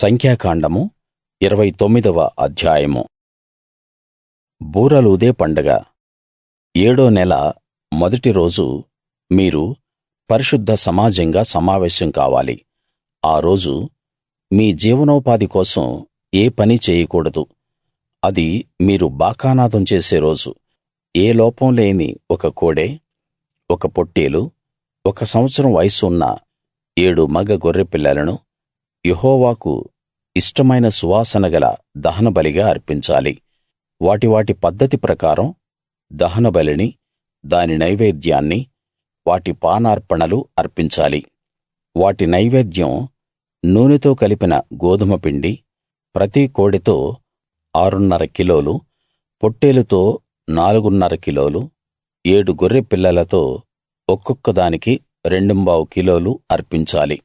సంఖ్యాకాండము 29వ అధ్యాయము. బూరలూదే పండగ. 7ో నెల మొదటి రోజు మీరు పరిశుద్ధ సమాజంగా సమావేశం కావాలి. ఆ రోజు మీ జీవనోపాధి కోసం ఏ పనీ చేయకూడదు. అది మీరు బాకానాదం చేసే రోజు. ఏ లోపం లేని ఒక కోడె, ఒక పొట్టేలు, 1 సంవత్సరం వయస్సు ఉన్న 7 మగ గొర్రెపిల్లలను యెహోవాకు ఇష్టమైన సువాసన గల దహనబలిగా అర్పించాలి. వాటి వాటి పద్ధతి ప్రకారం దహనబలిని, దాని నైవేద్యాన్ని, వాటి పానార్పణలు అర్పించాలి. వాటి నైవేద్యం నూనెతో కలిపిన గోదుమ పిండి, ప్రతి కోడెతో 6½ కిలోలు, పొట్టేలుతో 4½ కిలోలు, 7 గొర్రె పిల్లలతో ఒక్కొక్క దానికి 2½ కిలోలు అర్పించాలి.